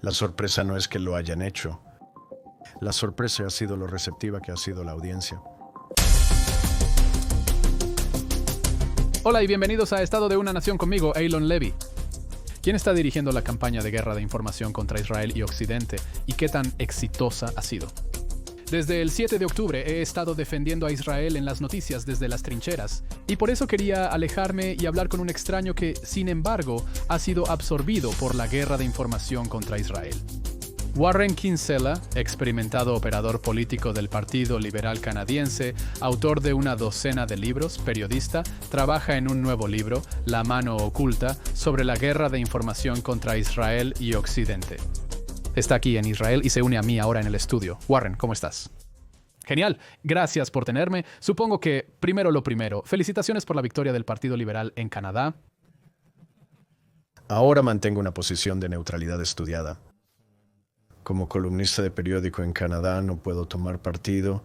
La sorpresa no es que lo hayan hecho. La sorpresa ha sido lo receptiva que ha sido la audiencia. Hola y bienvenidos a Estado de una Nación conmigo, Eilon Levy. ¿Quién está dirigiendo la campaña de guerra de información contra Israel y Occidente y qué tan exitosa ha sido? Desde el 7 de octubre he estado defendiendo a Israel en las noticias desde las trincheras, y por eso quería alejarme y hablar con un extraño que, sin embargo, ha sido absorbido por la guerra de información contra Israel. Warren Kinsella, experimentado operador político del Partido Liberal Canadiense, autor de una docena de libros, periodista, trabaja en un nuevo libro, La mano oculta, sobre la guerra de información contra Israel y Occidente. Está aquí en Israel y se une a mí ahora en el estudio. Warren, ¿cómo estás? Genial, gracias por tenerme. Supongo que, primero lo primero, felicitaciones por la victoria del Partido Liberal en Canadá. Ahora mantengo una posición de neutralidad estudiada. Como columnista de periódico en Canadá no puedo tomar partido,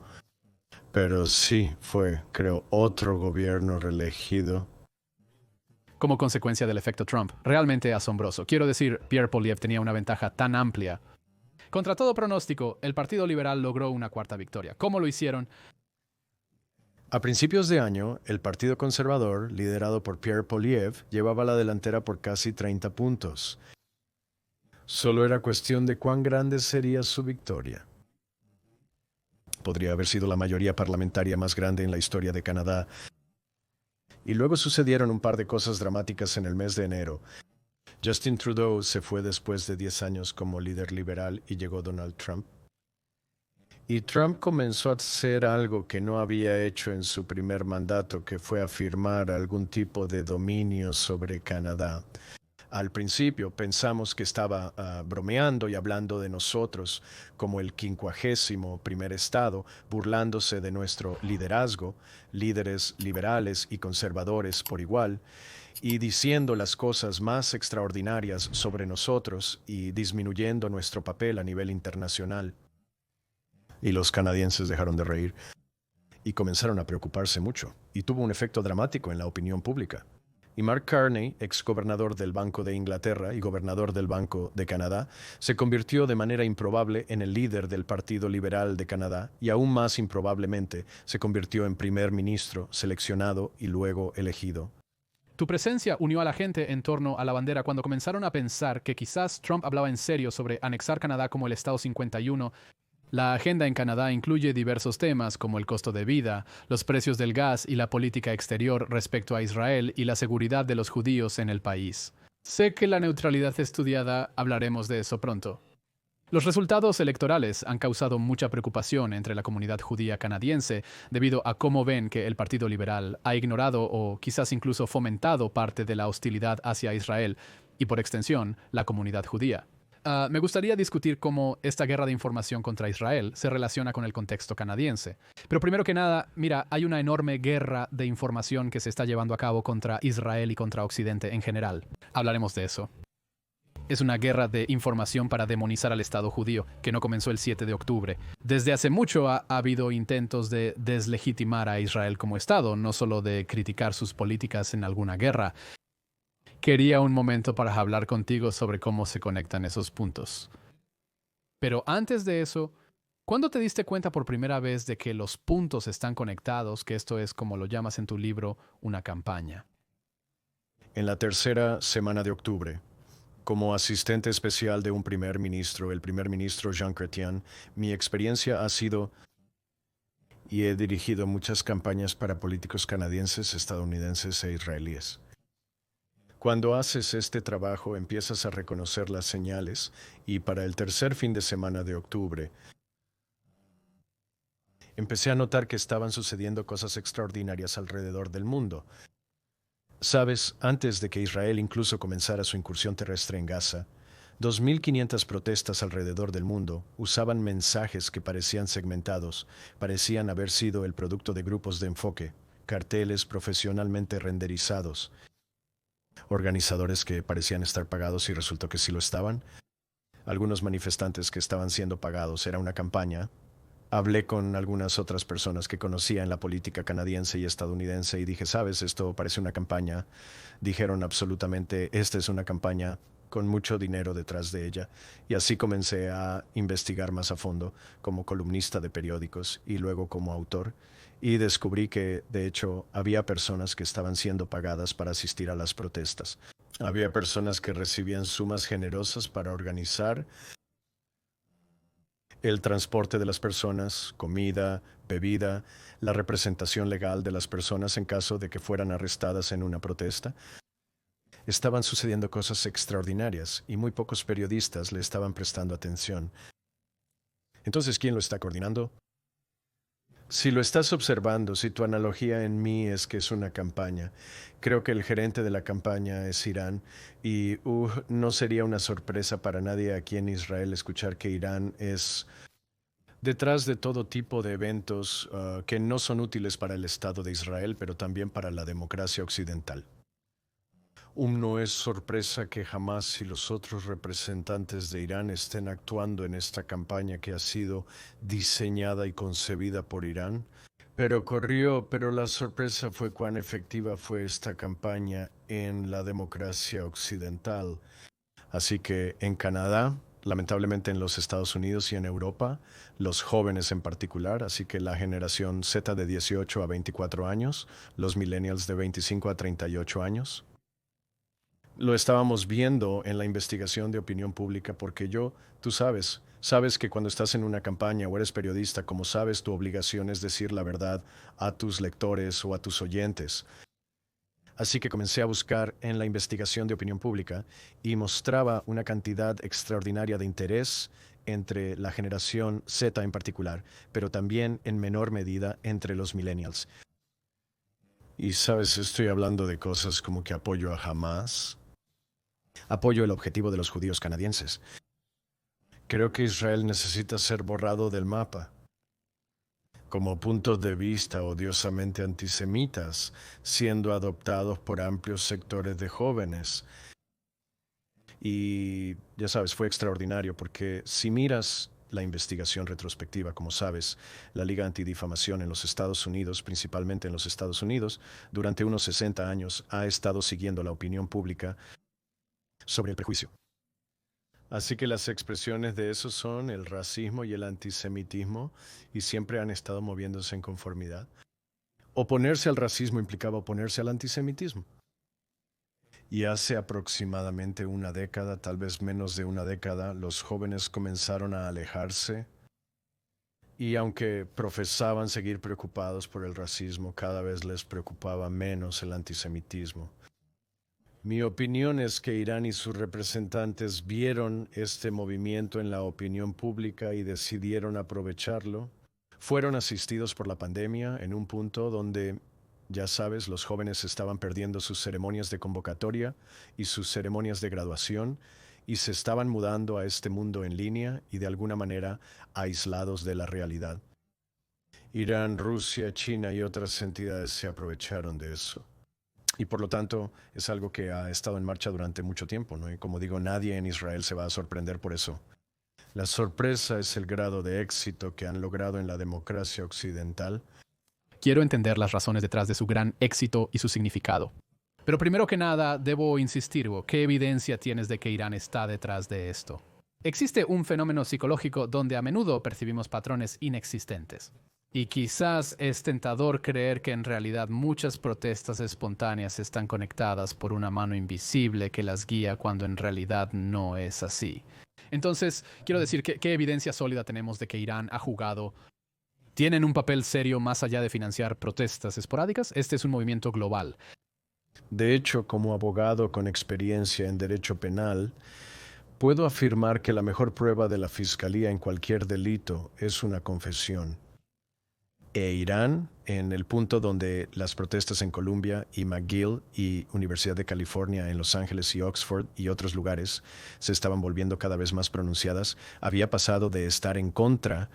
pero sí fue, creo, otro gobierno reelegido. Como consecuencia del efecto Trump. Realmente asombroso. Quiero decir, Pierre Poilievre tenía una ventaja tan amplia. Contra todo pronóstico, el Partido Liberal logró una cuarta victoria. ¿Cómo lo hicieron? A principios de año, el Partido Conservador, liderado por Pierre Poilievre, llevaba la delantera por casi 30 puntos. Solo era cuestión de cuán grande sería su victoria. Podría haber sido la mayoría parlamentaria más grande en la historia de Canadá. Y luego sucedieron un par de cosas dramáticas en el mes de enero. Justin Trudeau se fue después de 10 años como líder liberal y llegó Donald Trump. Y Trump comenzó a hacer algo que no había hecho en su primer mandato, que fue afirmar algún tipo de dominio sobre Canadá. Al principio pensamos que estaba bromeando y hablando de nosotros como el 51º estado, burlándose de nuestro liderazgo, líderes liberales y conservadores por igual, y diciendo las cosas más extraordinarias sobre nosotros y disminuyendo nuestro papel a nivel internacional. Y los canadienses dejaron de reír y comenzaron a preocuparse mucho, y tuvo un efecto dramático en la opinión pública. Y Mark Carney, exgobernador del Banco de Inglaterra y gobernador del Banco de Canadá, se convirtió de manera improbable en el líder del Partido Liberal de Canadá y aún más improbablemente se convirtió en primer ministro seleccionado y luego elegido. Tu presencia unió a la gente en torno a la bandera cuando comenzaron a pensar que quizás Trump hablaba en serio sobre anexar Canadá como el Estado 51. La agenda en Canadá incluye diversos temas como el costo de vida, los precios del gas y la política exterior respecto a Israel y la seguridad de los judíos en el país. Sé que la neutralidad estudiada hablaremos de eso pronto. Los resultados electorales han causado mucha preocupación entre la comunidad judía canadiense debido a cómo ven que el Partido Liberal ha ignorado o quizás incluso fomentado parte de la hostilidad hacia Israel y, por extensión, la comunidad judía. Me gustaría discutir cómo esta guerra de información contra Israel se relaciona con el contexto canadiense. Pero primero que nada, mira, hay una enorme guerra de información que se está llevando a cabo contra Israel y contra Occidente en general. Hablaremos de eso. Es una guerra de información para demonizar al Estado judío, que no comenzó el 7 de octubre. Desde hace mucho ha habido intentos de deslegitimar a Israel como Estado, no solo de criticar sus políticas en alguna guerra. Quería un momento para hablar contigo sobre cómo se conectan esos puntos. Pero antes de eso, ¿cuándo te diste cuenta por primera vez de que los puntos están conectados, que esto es, como lo llamas en tu libro, una campaña? En la tercera semana de octubre, como asistente especial de un primer ministro, el primer ministro Jean Chrétien, mi experiencia ha sido y he dirigido muchas campañas para políticos canadienses, estadounidenses e israelíes. Cuando haces este trabajo empiezas a reconocer las señales y para el tercer fin de semana de octubre empecé a notar que estaban sucediendo cosas extraordinarias alrededor del mundo. Sabes, antes de que Israel incluso comenzara su incursión terrestre en Gaza, 2.500 protestas alrededor del mundo usaban mensajes que parecían segmentados, parecían haber sido el producto de grupos de enfoque, carteles profesionalmente renderizados, organizadores que parecían estar pagados y resultó que sí lo estaban. Algunos manifestantes que estaban siendo pagados, era una campaña. Hablé con algunas otras personas que conocía en la política canadiense y estadounidense y dije, sabes, esto parece una campaña. Dijeron absolutamente, esta es una campaña con mucho dinero detrás de ella, y así comencé a investigar más a fondo como columnista de periódicos y luego como autor, y descubrí que, de hecho, había personas que estaban siendo pagadas para asistir a las protestas. Había personas que recibían sumas generosas para organizar el transporte de las personas, comida, bebida, la representación legal de las personas en caso de que fueran arrestadas en una protesta. Estaban sucediendo cosas extraordinarias y muy pocos periodistas le estaban prestando atención. Entonces, ¿quién lo está coordinando? Si lo estás observando, si tu analogía en mí es que es una campaña, creo que el gerente de la campaña es Irán y no sería una sorpresa para nadie aquí en Israel escuchar que Irán es detrás de todo tipo de eventos que no son útiles para el Estado de Israel, pero también para la democracia occidental. No es sorpresa que Hamás y los otros representantes de Irán estén actuando en esta campaña que ha sido diseñada y concebida por Irán. Pero la sorpresa fue cuán efectiva fue esta campaña en la democracia occidental. Así que en Canadá, lamentablemente en los Estados Unidos y en Europa, los jóvenes en particular, así que la generación Z de 18 a 24 años, los millennials de 25 a 38 años, lo estábamos viendo en la investigación de opinión pública porque tú sabes que cuando estás en una campaña o eres periodista, como sabes, tu obligación es decir la verdad a tus lectores o a tus oyentes. Así que comencé a buscar en la investigación de opinión pública y mostraba una cantidad extraordinaria de interés entre la generación Z en particular, pero también en menor medida entre los millennials. Y sabes, estoy hablando de cosas como que apoyo a Hamas. Apoyo el objetivo de los judíos canadienses. Creo que Israel necesita ser borrado del mapa. Como puntos de vista odiosamente antisemitas, siendo adoptados por amplios sectores de jóvenes. Y ya sabes, fue extraordinario porque si miras la investigación retrospectiva, como sabes, la Liga Antidifamación en los Estados Unidos, principalmente en los Estados Unidos, durante unos 60 años ha estado siguiendo la opinión pública sobre el prejuicio. Así que las expresiones de eso son el racismo y el antisemitismo y siempre han estado moviéndose en conformidad. Oponerse al racismo implicaba oponerse al antisemitismo. Y hace aproximadamente una década, tal vez menos de una década, los jóvenes comenzaron a alejarse y aunque profesaban seguir preocupados por el racismo, cada vez les preocupaba menos el antisemitismo. Mi opinión es que Irán y sus representantes vieron este movimiento en la opinión pública y decidieron aprovecharlo. Fueron asistidos por la pandemia en un punto donde, ya sabes, los jóvenes estaban perdiendo sus ceremonias de convocatoria y sus ceremonias de graduación y se estaban mudando a este mundo en línea y de alguna manera aislados de la realidad. Irán, Rusia, China y otras entidades se aprovecharon de eso. Y por lo tanto es algo que ha estado en marcha durante mucho tiempo, ¿no? Y como digo, nadie en Israel se va a sorprender por eso. La sorpresa es el grado de éxito que han logrado en la democracia occidental. Quiero entender las razones detrás de su gran éxito y su significado. Pero primero que nada, debo insistir, ¿qué evidencia tienes de que Irán está detrás de esto? Existe un fenómeno psicológico donde a menudo percibimos patrones inexistentes. Y quizás es tentador creer que en realidad muchas protestas espontáneas están conectadas por una mano invisible que las guía cuando en realidad no es así. Entonces, quiero decir, ¿qué evidencia sólida tenemos de que Irán ha jugado? ¿Tienen un papel serio más allá de financiar protestas esporádicas? Este es un movimiento global. De hecho, como abogado con experiencia en derecho penal, puedo afirmar que la mejor prueba de la fiscalía en cualquier delito es una confesión. E Irán, en el punto donde las protestas en Columbia y McGill y Universidad de California en Los Ángeles y Oxford y otros lugares se estaban volviendo cada vez más pronunciadas, había pasado de estar en contra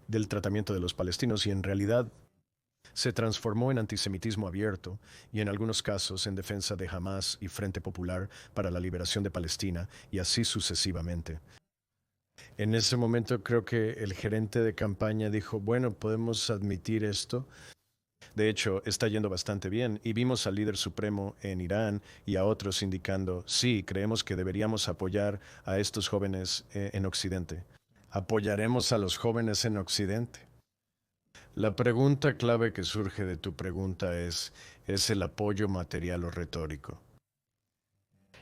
del tratamiento de los palestinos y en realidad se transformó en antisemitismo abierto y en algunos casos en defensa de Hamás y Frente Popular para la Liberación de Palestina y así sucesivamente. En ese momento creo que el gerente de campaña dijo, bueno, podemos admitir esto. De hecho, está yendo bastante bien y vimos al líder supremo en Irán y a otros indicando, sí, creemos que deberíamos apoyar a estos jóvenes en Occidente. Apoyaremos a los jóvenes en Occidente. La pregunta clave que surge de tu pregunta ¿es el apoyo material o retórico?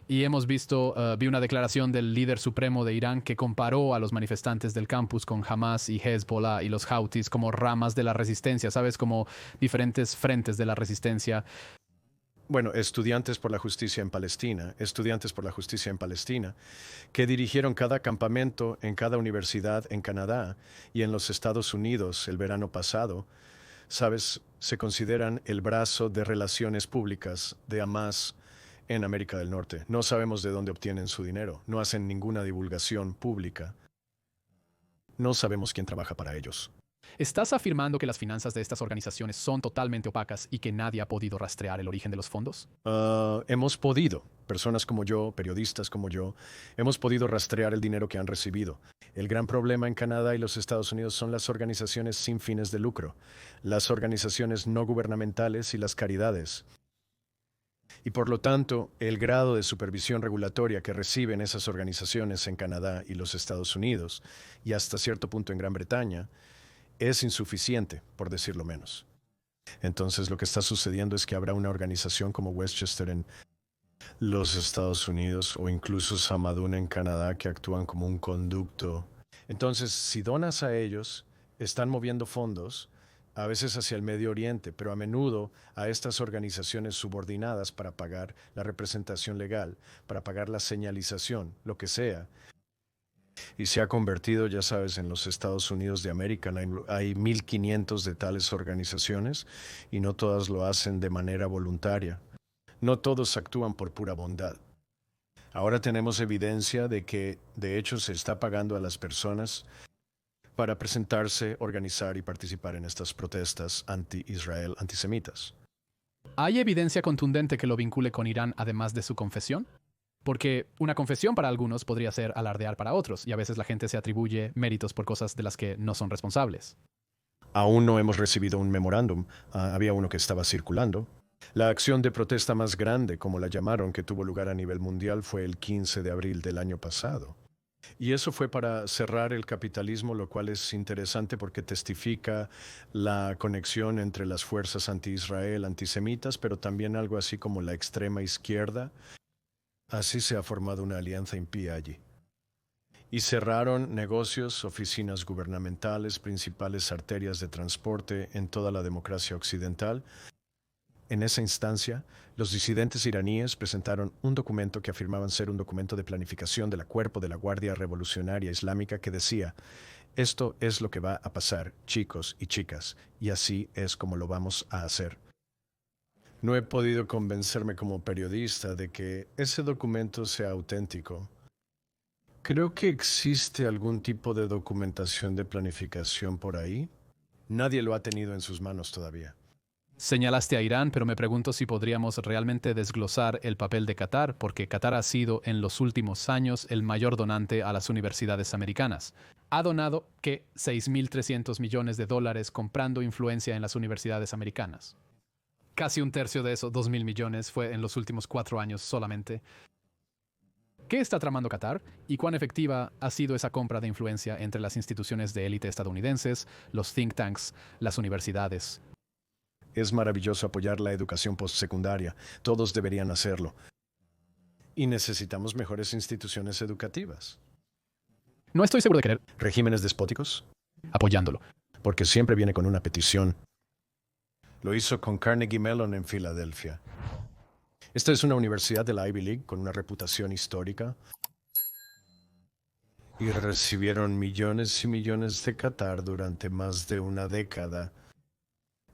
Y hemos visto, vi una declaración del líder supremo de Irán que comparó a los manifestantes del campus con Hamas y Hezbollah y los Houthis como ramas de la resistencia, ¿sabes? Como diferentes frentes de la resistencia. Bueno, estudiantes por la justicia en Palestina, que dirigieron cada campamento en cada universidad en Canadá y en los Estados Unidos el verano pasado, sabes, se consideran el brazo de relaciones públicas de Hamas en América del Norte. No sabemos de dónde obtienen su dinero, no hacen ninguna divulgación pública. No sabemos quién trabaja para ellos. ¿Estás afirmando que las finanzas de estas organizaciones son totalmente opacas y que nadie ha podido rastrear el origen de los fondos? Hemos podido, personas como yo, periodistas como yo, hemos podido rastrear el dinero que han recibido. El gran problema en Canadá y los Estados Unidos son las organizaciones sin fines de lucro, las organizaciones no gubernamentales y las caridades. Y por lo tanto, el grado de supervisión regulatoria que reciben esas organizaciones en Canadá y los Estados Unidos, y hasta cierto punto en Gran Bretaña, es insuficiente, por decirlo menos. Entonces lo que está sucediendo es que habrá una organización como Westchester en los Estados Unidos o incluso Samadun en Canadá que actúan como un conducto. Entonces, si donas a ellos, están moviendo fondos, a veces hacia el Medio Oriente, pero a menudo a estas organizaciones subordinadas para pagar la representación legal, para pagar la señalización, lo que sea. Y se ha convertido, ya sabes, en los Estados Unidos de América. Hay 1.500 de tales organizaciones y no todas lo hacen de manera voluntaria. No todos actúan por pura bondad. Ahora tenemos evidencia de que, de hecho, se está pagando a las personas para presentarse, organizar y participar en estas protestas anti-Israel, antisemitas. ¿Hay evidencia contundente que lo vincule con Irán además de su confesión? Porque una confesión para algunos podría ser alardear para otros, y a veces la gente se atribuye méritos por cosas de las que no son responsables. Aún no hemos recibido un memorándum. Había uno que estaba circulando. La acción de protesta más grande, como la llamaron, que tuvo lugar a nivel mundial fue el 15 de abril del año pasado. Y eso fue para cerrar el capitalismo, lo cual es interesante porque testifica la conexión entre las fuerzas anti-Israel, antisemitas, pero también algo así como la extrema izquierda. Así se ha formado una alianza impía allí. Y cerraron negocios, oficinas gubernamentales, principales arterias de transporte en toda la democracia occidental. En esa instancia, los disidentes iraníes presentaron un documento que afirmaban ser un documento de planificación del cuerpo de la Guardia Revolucionaria Islámica que decía: esto es lo que va a pasar, chicos y chicas, y así es como lo vamos a hacer. No he podido convencerme como periodista de que ese documento sea auténtico. Creo que existe algún tipo de documentación de planificación por ahí. Nadie lo ha tenido en sus manos todavía. Señalaste a Irán, pero me pregunto si podríamos realmente desglosar el papel de Qatar, porque Qatar ha sido en los últimos años el mayor donante a las universidades americanas. Ha donado, ¿qué? $6.300 millones comprando influencia en las universidades americanas. Casi un tercio de esos 2.000 millones fue en los últimos 4 años solamente. ¿Qué está tramando Qatar y cuán efectiva ha sido esa compra de influencia entre las instituciones de élite estadounidenses, los think tanks, las universidades? Es maravilloso apoyar la educación postsecundaria. Todos deberían hacerlo. Y necesitamos mejores instituciones educativas. No estoy seguro de querer ¿Regímenes despóticos? apoyándolo. Porque siempre viene con una petición. Lo hizo con Carnegie Mellon en Filadelfia. Esta es una universidad de la Ivy League con una reputación histórica. Y recibieron millones y millones de Qatar durante más de una década.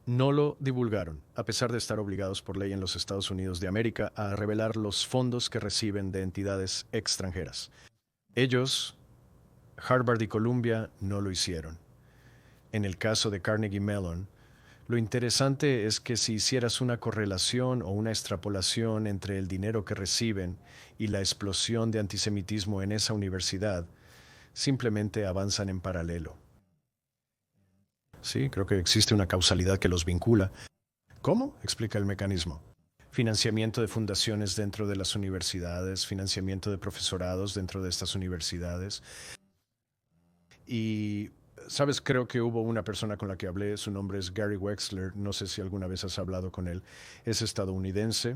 No lo divulgaron, a pesar de estar obligados por ley en los Estados Unidos de América a revelar los fondos que reciben de entidades extranjeras. Ellos, Harvard y Columbia, no lo hicieron. En el caso de Carnegie Mellon, lo interesante es que si hicieras una correlación o una extrapolación entre el dinero que reciben y la explosión de antisemitismo en esa universidad, simplemente avanzan en paralelo. Sí, creo que existe una causalidad que los vincula. ¿Cómo? Explica el mecanismo. Financiamiento de fundaciones dentro de las universidades, financiamiento de profesorados dentro de estas universidades. Y, sabes, creo que hubo una persona con la que hablé, su nombre es Gary Wexler, no sé si alguna vez has hablado con él, es estadounidense,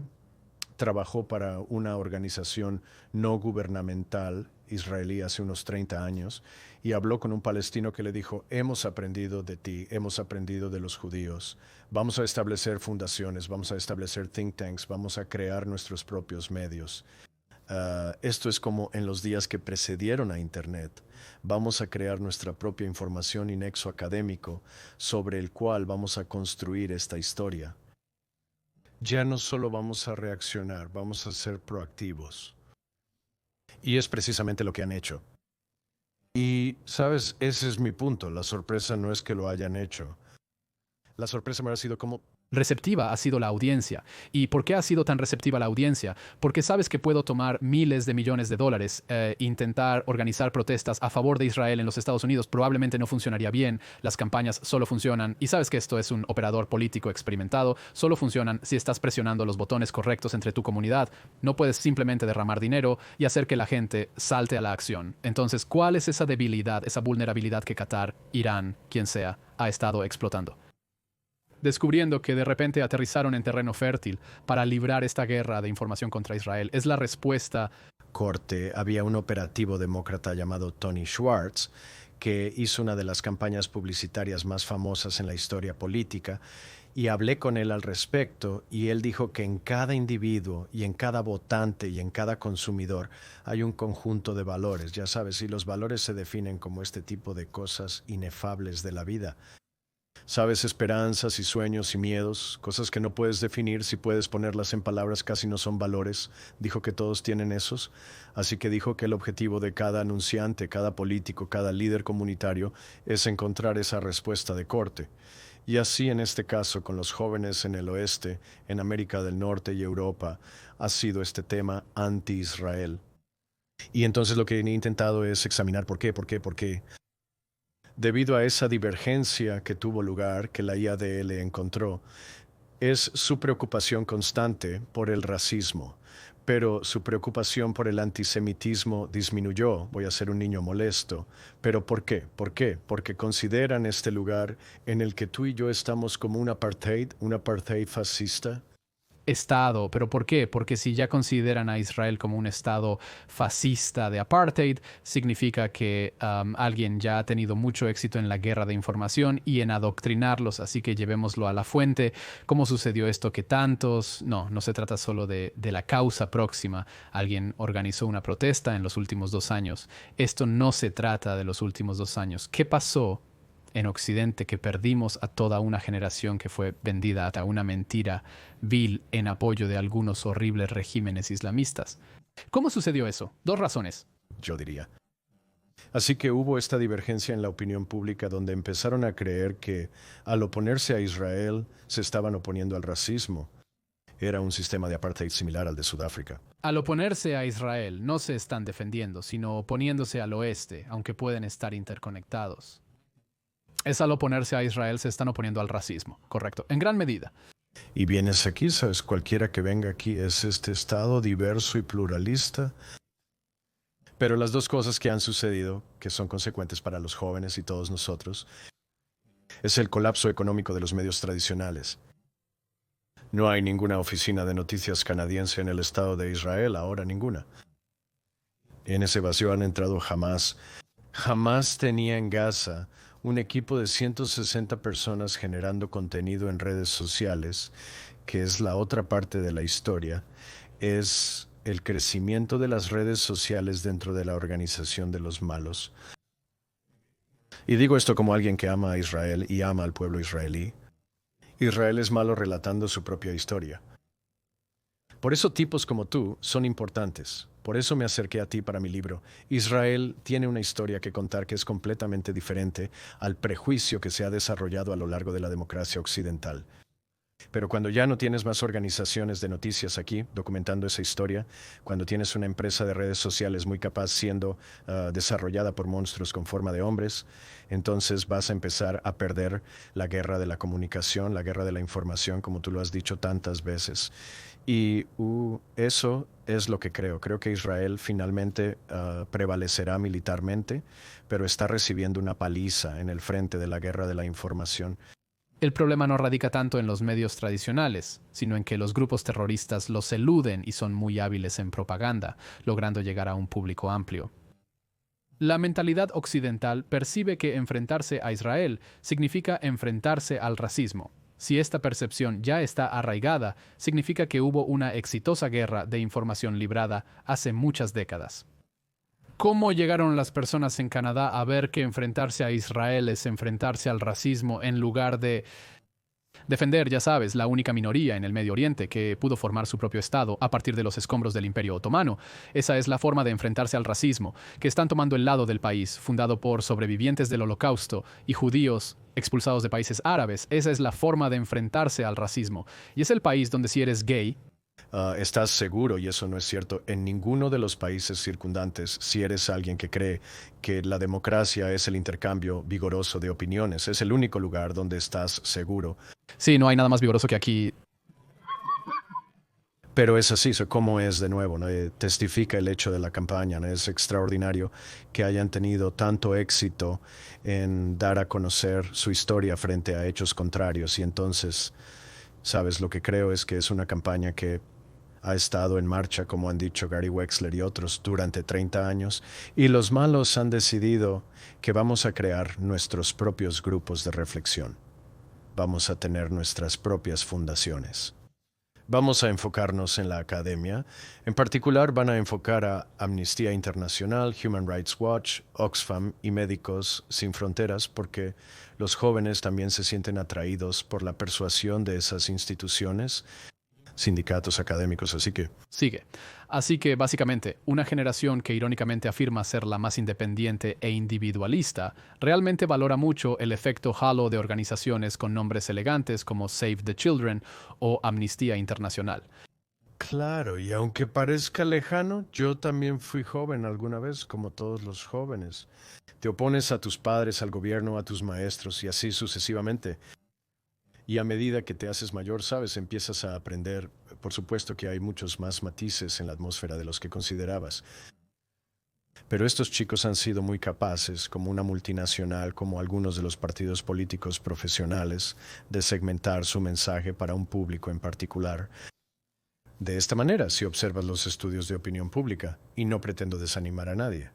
trabajó para una organización no gubernamental israelí hace unos 30 años y habló con un palestino que le dijo, hemos aprendido de ti, hemos aprendido de los judíos, vamos a establecer fundaciones, vamos a establecer think tanks, vamos a crear nuestros propios medios. Esto es como en los días que precedieron a Internet. Vamos a crear nuestra propia información y nexo académico sobre el cual vamos a construir esta historia. Ya no solo vamos a reaccionar, vamos a ser proactivos. Y es precisamente lo que han hecho. Y, sabes, ese es mi punto. La sorpresa no es que lo hayan hecho. La sorpresa me ha sido como... Receptiva ha sido la audiencia. ¿Y por qué ha sido tan receptiva la audiencia? Porque sabes que puedo tomar miles de millones de dólares, intentar organizar protestas a favor de Israel en los Estados Unidos. Probablemente no funcionaría bien. Las campañas solo funcionan. Y sabes que esto es un operador político experimentado. Solo funcionan si estás presionando los botones correctos entre tu comunidad. No puedes simplemente derramar dinero y hacer que la gente salte a la acción. Entonces, ¿cuál es esa debilidad, esa vulnerabilidad que Qatar, Irán, quien sea, ha estado explotando? Descubriendo que de repente aterrizaron en terreno fértil para librar esta guerra de información contra Israel. Es la respuesta. Corte, había un operativo demócrata llamado Tony Schwartz, que hizo una de las campañas publicitarias más famosas en la historia política, y hablé con él al respecto, y él dijo que en cada individuo, y en cada votante, y en cada consumidor, hay un conjunto de valores, ya sabes, y los valores se definen como este tipo de cosas inefables de la vida. Sabes, esperanzas y sueños y miedos, cosas que no puedes definir, si puedes ponerlas en palabras casi no son valores. Dijo que todos tienen esos, así que dijo que el objetivo de cada anunciante, cada político, cada líder comunitario es encontrar esa respuesta de corte. Y así en este caso con los jóvenes en el oeste, en América del Norte y Europa, ha sido este tema anti-Israel. Y entonces lo que he intentado es examinar por qué. Debido a esa divergencia que tuvo lugar, que la IADL encontró, es su preocupación constante por el racismo, pero su preocupación por el antisemitismo disminuyó. Voy a ser un niño molesto. ¿Pero por qué? ¿Por qué? Porque consideran este lugar en el que tú y yo estamos como un apartheid fascista. Estado. ¿Pero por qué? Porque si ya consideran a Israel como un estado fascista de apartheid, significa que alguien ya ha tenido mucho éxito en la guerra de información y en adoctrinarlos, así que llevémoslo a la fuente. ¿Cómo sucedió esto que tantos? No se trata solo de la causa próxima. Alguien organizó una protesta en los últimos 2 años. Esto no se trata de los últimos 2 años. ¿Qué pasó en Occidente que perdimos a toda una generación que fue vendida a una mentira vil en apoyo de algunos horribles regímenes islamistas? ¿Cómo sucedió eso? 2 razones. Yo diría. Así que hubo esta divergencia en la opinión pública donde empezaron a creer que al oponerse a Israel se estaban oponiendo al racismo. Era un sistema de apartheid similar al de Sudáfrica. Al oponerse a Israel no se están defendiendo, sino oponiéndose al oeste, aunque pueden estar interconectados. Es al oponerse a Israel se están oponiendo al racismo, correcto, en gran medida. Y vienes aquí, sabes, cualquiera que venga aquí es este estado diverso y pluralista. Pero las 2 cosas que han sucedido, que son consecuentes para los jóvenes y todos nosotros, es el colapso económico de los medios tradicionales. No hay ninguna oficina de noticias canadiense en el Estado de Israel, ahora ninguna. En ese vacío han entrado Hamas. Hamas tenía en Gaza un equipo de 160 personas generando contenido en redes sociales, que es la otra parte de la historia, es el crecimiento de las redes sociales dentro de la organización de los malos. Y digo esto como alguien que ama a Israel y ama al pueblo israelí. Israel es malo relatando su propia historia. Por eso tipos como tú son importantes. Por eso me acerqué a ti para mi libro. Israel tiene una historia que contar que es completamente diferente al prejuicio que se ha desarrollado a lo largo de la democracia occidental. Pero cuando ya no tienes más organizaciones de noticias aquí documentando esa historia, cuando tienes una empresa de redes sociales muy capaz siendo desarrollada por monstruos con forma de hombres, entonces vas a empezar a perder la guerra de la comunicación, la guerra de la información, como tú lo has dicho tantas veces. Y eso es lo que creo. Creo que Israel finalmente prevalecerá militarmente, pero está recibiendo una paliza en el frente de la guerra de la información. El problema no radica tanto en los medios tradicionales, sino en que los grupos terroristas los eluden y son muy hábiles en propaganda, logrando llegar a un público amplio. La mentalidad occidental percibe que enfrentarse a Israel significa enfrentarse al racismo. Si esta percepción ya está arraigada, significa que hubo una exitosa guerra de información librada hace muchas décadas. ¿Cómo llegaron las personas en Canadá a ver que enfrentarse a Israel es enfrentarse al racismo en lugar de defender, ya sabes, la única minoría en el Medio Oriente que pudo formar su propio Estado a partir de los escombros del Imperio Otomano? Esa es la forma de enfrentarse al racismo, que están tomando el lado del país, fundado por sobrevivientes del Holocausto y judíos expulsados de países árabes. Esa es la forma de enfrentarse al racismo. Y es el país donde si eres gay, estás seguro, y eso no es cierto, en ninguno de los países circundantes, si eres alguien que cree que la democracia es el intercambio vigoroso de opiniones. Es el único lugar donde estás seguro. sí, no hay nada más vigoroso que aquí. Pero es así, como es de nuevo, ¿no? Testifica el hecho de la campaña, ¿no? Es extraordinario que hayan tenido tanto éxito en dar a conocer su historia frente a hechos contrarios. Y entonces, sabes, lo que creo es que es una campaña que ha estado en marcha, como han dicho Gary Wexler y otros, durante 30 años, y los malos han decidido que vamos a crear nuestros propios grupos de reflexión. Vamos a tener nuestras propias fundaciones. Vamos a enfocarnos en la academia. En particular van a enfocar a Amnistía Internacional, Human Rights Watch, Oxfam y Médicos Sin Fronteras, porque los jóvenes también se sienten atraídos por la persuasión de esas instituciones, sindicatos académicos, así que... Sigue. Así que, básicamente, una generación que irónicamente afirma ser la más independiente e individualista, realmente valora mucho el efecto halo de organizaciones con nombres elegantes como Save the Children o Amnistía Internacional. Claro, y aunque parezca lejano, yo también fui joven alguna vez, como todos los jóvenes. Te opones a tus padres, al gobierno, a tus maestros y así sucesivamente. Y a medida que te haces mayor, sabes, empiezas a aprender. Por supuesto que hay muchos más matices en la atmósfera de los que considerabas. Pero estos chicos han sido muy capaces, como una multinacional, como algunos de los partidos políticos profesionales, de segmentar su mensaje para un público en particular. De esta manera, si observas los estudios de opinión pública, y no pretendo desanimar a nadie.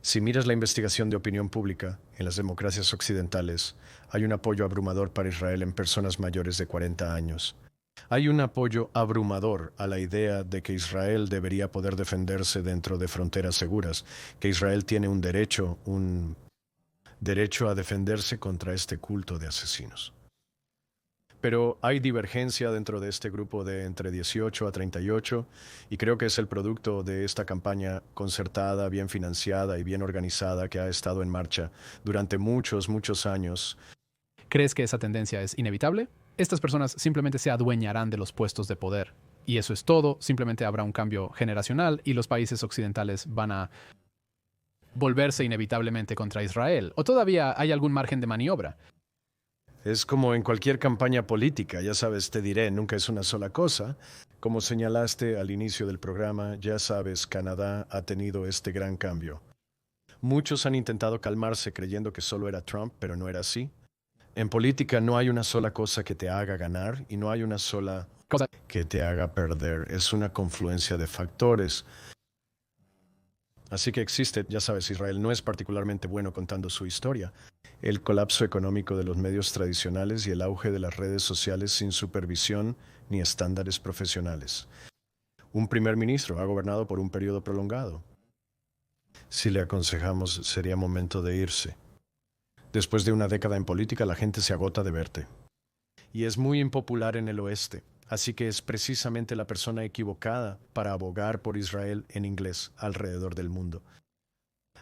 Si miras la investigación de opinión pública en las democracias occidentales, hay un apoyo abrumador para Israel en personas mayores de 40 años. Hay un apoyo abrumador a la idea de que Israel debería poder defenderse dentro de fronteras seguras, que Israel tiene un derecho a defenderse contra este culto de asesinos. Pero hay divergencia dentro de este grupo de entre 18 a 38 y creo que es el producto de esta campaña concertada, bien financiada y bien organizada que ha estado en marcha durante muchos, muchos años. ¿Crees que esa tendencia es inevitable? Estas personas simplemente se adueñarán de los puestos de poder. Y eso es todo, simplemente habrá un cambio generacional y los países occidentales van a volverse inevitablemente contra Israel. ¿O todavía hay algún margen de maniobra? Es como en cualquier campaña política, ya sabes, te diré, nunca es una sola cosa. Como señalaste al inicio del programa, ya sabes, Canadá ha tenido este gran cambio. Muchos han intentado calmarse creyendo que solo era Trump, pero no era así. En política no hay una sola cosa que te haga ganar y no hay una sola Cosa que te haga perder. Es una confluencia de factores. Así que existe, ya sabes, Israel no es particularmente bueno contando su historia. El colapso económico de los medios tradicionales y el auge de las redes sociales sin supervisión ni estándares profesionales. Un primer ministro ha gobernado por un periodo prolongado. Si le aconsejamos, sería momento de irse. Después de una década en política, la gente se agota de verte. Y es muy impopular en el oeste, así que es precisamente la persona equivocada para abogar por Israel en inglés alrededor del mundo.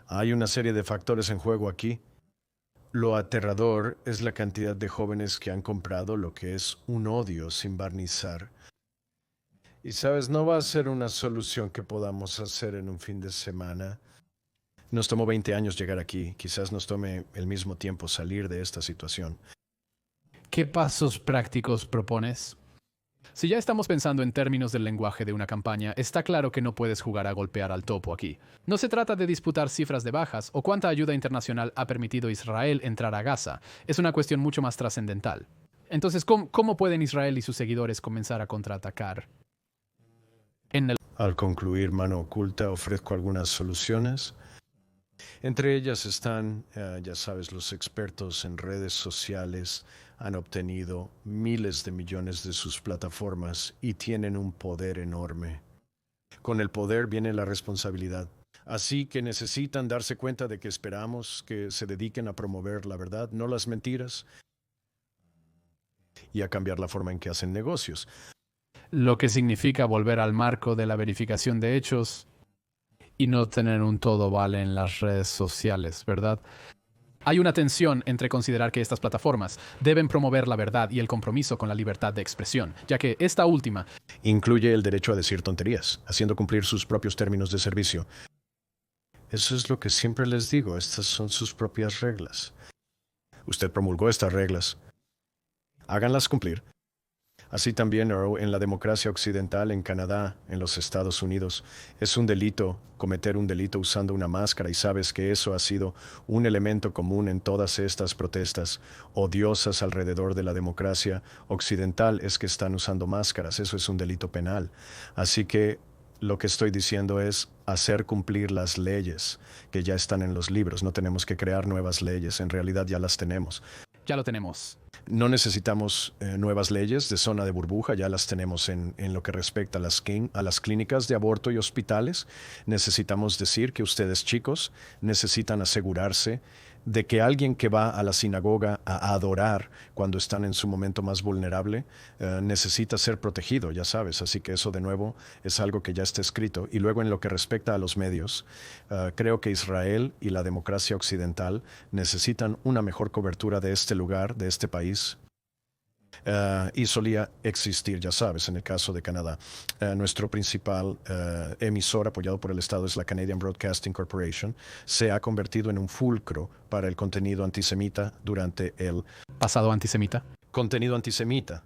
Hay una serie de factores en juego aquí. Lo aterrador es la cantidad de jóvenes que han comprado lo que es un odio sin barnizar. Y sabes, no va a ser una solución que podamos hacer en un fin de semana. Nos tomó 20 años llegar aquí, quizás nos tome el mismo tiempo salir de esta situación. ¿Qué pasos prácticos propones? Si ya estamos pensando en términos del lenguaje de una campaña, está claro que no puedes jugar a golpear al topo aquí. No se trata de disputar cifras de bajas o cuánta ayuda internacional ha permitido a Israel entrar a Gaza. Es una cuestión mucho más trascendental. Entonces, ¿cómo pueden Israel y sus seguidores comenzar a contraatacar? Al concluir Mano Oculta, ofrezco algunas soluciones. Entre ellas están, ya sabes, los expertos en redes sociales han obtenido miles de millones de sus plataformas y tienen un poder enorme. Con el poder viene la responsabilidad. Así que necesitan darse cuenta de que esperamos que se dediquen a promover la verdad, no las mentiras, y a cambiar la forma en que hacen negocios. Lo que significa volver al marco de la verificación de hechos y no tener un todo vale en las redes sociales, ¿verdad? Hay una tensión entre considerar que estas plataformas deben promover la verdad y el compromiso con la libertad de expresión, ya que esta última incluye el derecho a decir tonterías, haciendo cumplir sus propios términos de servicio. Eso es lo que siempre les digo, estas son sus propias reglas. Usted promulgó estas reglas. Háganlas cumplir. Así también, Earl, en la democracia occidental, en Canadá, en los Estados Unidos, es un delito cometer un delito usando una máscara y sabes que eso ha sido un elemento común en todas estas protestas odiosas alrededor de la democracia occidental, es que están usando máscaras, eso es un delito penal. Así que lo que estoy diciendo es hacer cumplir las leyes que ya están en los libros, no tenemos que crear nuevas leyes, en realidad ya las tenemos. ya lo tenemos. No necesitamos nuevas leyes de zona de burbuja, ya las tenemos en lo que respecta a las clínicas de aborto y hospitales. Necesitamos decir que ustedes, chicos, necesitan asegurarse de que alguien que va a la sinagoga a adorar cuando están en su momento más vulnerable necesita ser protegido, ya sabes. Así que eso de nuevo es algo que ya está escrito. Y luego en lo que respecta a los medios, creo que Israel y la democracia occidental necesitan una mejor cobertura de este lugar, de este país. Y solía existir, ya sabes, en el caso de Canadá. Nuestro principal emisor apoyado por el Estado es la Canadian Broadcasting Corporation. Se ha convertido en un fulcro para el contenido antisemita durante el ¿Pasado antisemita? contenido antisemita.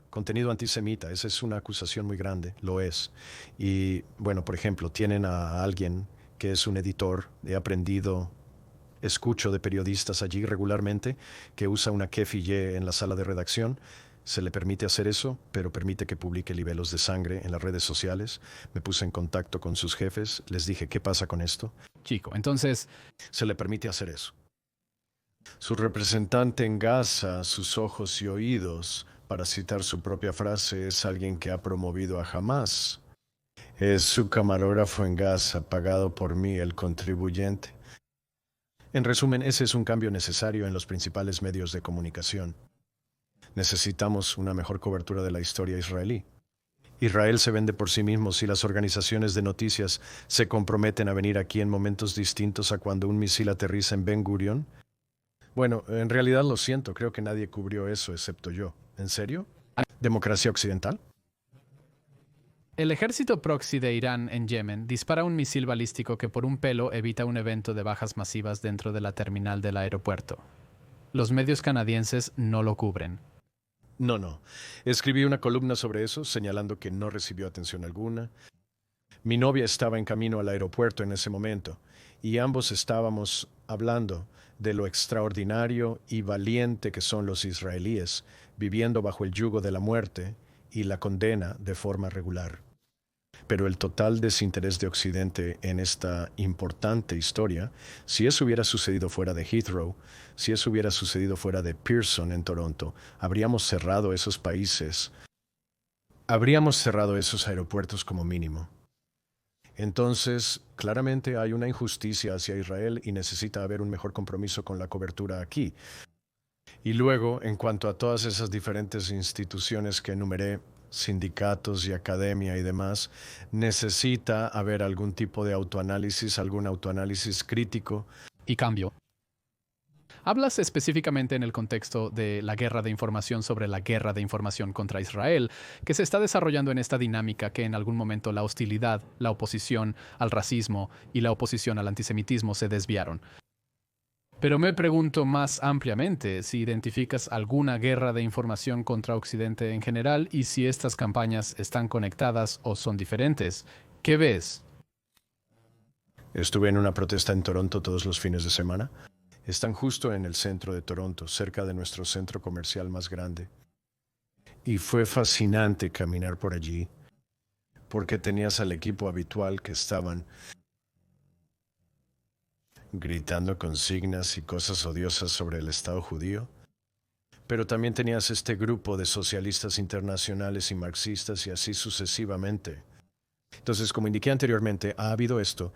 Esa es una acusación muy grande, lo es. Y bueno, por ejemplo, tienen a alguien que es un editor, he aprendido. Escucho de periodistas allí regularmente que usa una kefiyeh en la sala de redacción. Se le permite hacer eso, pero permite que publique libelos de sangre en las redes sociales. Me puse en contacto con sus jefes, les dije, ¿qué pasa con esto? Chico, entonces, Se le permite hacer eso. Su representante en Gaza, sus ojos y oídos, para citar su propia frase, es alguien que ha promovido a Hamas. Es su camarógrafo en Gaza, pagado por mí, el contribuyente. En resumen, ese es un cambio necesario en los principales medios de comunicación. Necesitamos una mejor cobertura de la historia israelí. Israel se vende por sí mismo si las organizaciones de noticias se comprometen a venir aquí en momentos distintos a cuando un misil aterriza en Ben Gurion. Bueno, en realidad lo siento, creo que nadie cubrió eso excepto yo. ¿En serio? ¿Democracia occidental? el ejército proxy de Irán en Yemen dispara un misil balístico que por un pelo evita un evento de bajas masivas dentro de la terminal del aeropuerto. Los medios canadienses no lo cubren. No. Escribí una columna sobre eso, señalando que no recibió atención alguna. Mi novia estaba en camino al aeropuerto en ese momento, y ambos estábamos hablando de lo extraordinario y valiente que son los israelíes, viviendo bajo el yugo de la muerte y la condena de forma regular. Pero el total desinterés de Occidente en esta importante historia, si eso hubiera sucedido fuera de Heathrow, si eso hubiera sucedido fuera de Pearson en Toronto, habríamos cerrado esos países, habríamos cerrado esos aeropuertos como mínimo. Entonces, claramente hay una injusticia hacia Israel y necesita haber un mejor compromiso con la cobertura aquí. Y luego, en cuanto a todas esas diferentes instituciones que enumeré, sindicatos y academia y demás, necesita haber algún tipo de autoanálisis, algún autoanálisis crítico. Y cambio. Hablas específicamente en el contexto de la guerra de información sobre la guerra de información contra Israel, que se está desarrollando en esta dinámica que en algún momento la hostilidad, la oposición al racismo y la oposición al antisemitismo se desviaron. Pero me pregunto más ampliamente si identificas alguna guerra de información contra Occidente en general y si estas campañas están conectadas o son diferentes. ¿Qué ves? Estuve en una protesta en Toronto todos los fines de semana. Están justo en el centro de Toronto, cerca de nuestro centro comercial más grande. Y fue fascinante caminar por allí, porque tenías al equipo habitual que estaban gritando consignas y cosas odiosas sobre el Estado judío, pero también tenías este grupo de socialistas internacionales y marxistas y así sucesivamente. Entonces, como indiqué anteriormente, ha habido esto,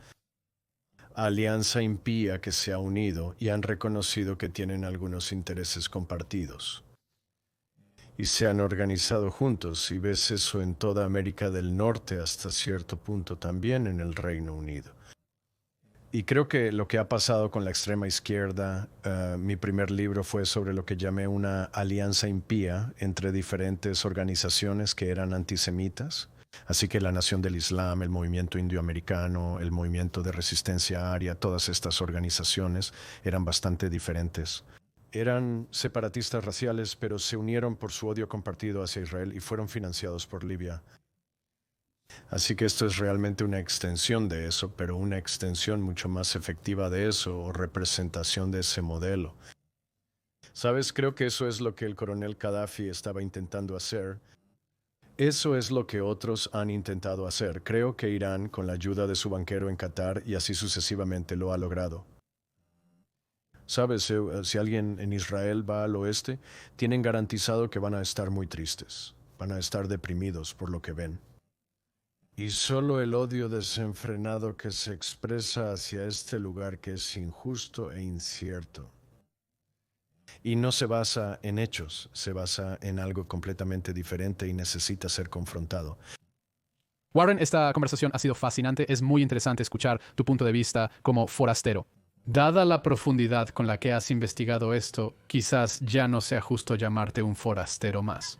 alianza impía que se ha unido y han reconocido que tienen algunos intereses compartidos. Y se han organizado juntos, y ves eso en toda América del Norte hasta cierto punto, también en el Reino Unido. Y creo que lo que ha pasado con la extrema izquierda, mi primer libro fue sobre lo que llamé una alianza impía entre diferentes organizaciones que eran antisemitas. Así que la Nación del Islam, el movimiento indioamericano, el movimiento de resistencia aria, todas estas organizaciones eran bastante diferentes. Eran separatistas raciales, pero se unieron por su odio compartido hacia Israel y fueron financiados por Libia. Así que esto es realmente una extensión de eso, pero una extensión mucho más efectiva de eso, o representación de ese modelo. ¿Sabes? Creo que eso es lo que el coronel Gaddafi estaba intentando hacer. Eso es lo que otros han intentado hacer. Creo que Irán, con la ayuda de su banquero en Qatar y así sucesivamente, lo ha logrado. ¿Sabes? Si alguien en Israel va al oeste, tienen garantizado que van a estar muy tristes. Van a estar deprimidos por lo que ven. Y solo el odio desenfrenado que se expresa hacia este lugar que es injusto e incierto. Y no se basa en hechos, se basa en algo completamente diferente y necesita ser confrontado. Warren, esta conversación ha sido fascinante. Es muy interesante escuchar tu punto de vista como forastero. Dada la profundidad con la que has investigado esto, quizás ya no sea justo llamarte un forastero más.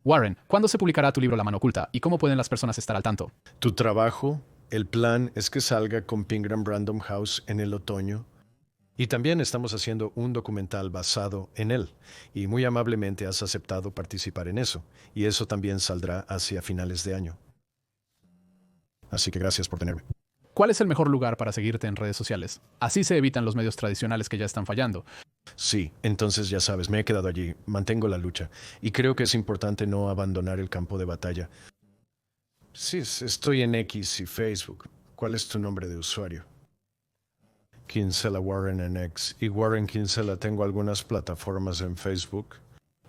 Warren, ¿cuándo se publicará tu libro La mano oculta y cómo pueden las personas estar al tanto? Tu trabajo, el plan es que salga con Penguin Random House en el otoño. Y también estamos haciendo un documental basado en él. Y muy amablemente has aceptado participar en eso. Y eso también saldrá hacia finales de año. Así que gracias por tenerme. ¿Cuál es el mejor lugar para seguirte en redes sociales? Así se evitan los medios tradicionales que ya están fallando. Sí, entonces ya sabes, me he quedado allí, mantengo la lucha. Y creo que es importante no abandonar el campo de batalla. Sí, estoy en X y Facebook. ¿Cuál es tu nombre de usuario? Kinsella Warren en X. Y Warren Kinsella tengo algunas plataformas en Facebook.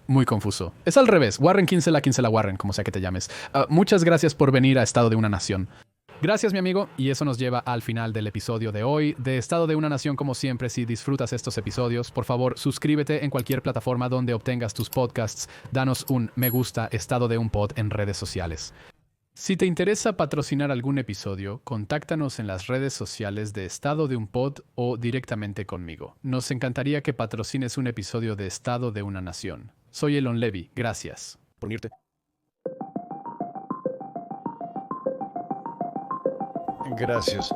Muy confuso. Es al revés. Warren Kinsella, Kinsella Warren, como sea que te llames. Muchas gracias por venir a Estado de una Nación. Gracias, mi amigo, y eso nos lleva al final del episodio de hoy de Estado de una Nación. Como siempre, si disfrutas estos episodios, por favor, suscríbete en cualquier plataforma donde obtengas tus podcasts. Danos un me gusta, Estado de un Pod en redes sociales. Si te interesa patrocinar algún episodio, contáctanos en las redes sociales de Estado de un Pod o directamente conmigo. Nos encantaría que patrocines un episodio de Estado de una Nación. Soy Elon Levy, gracias. Por unirte. Gracias.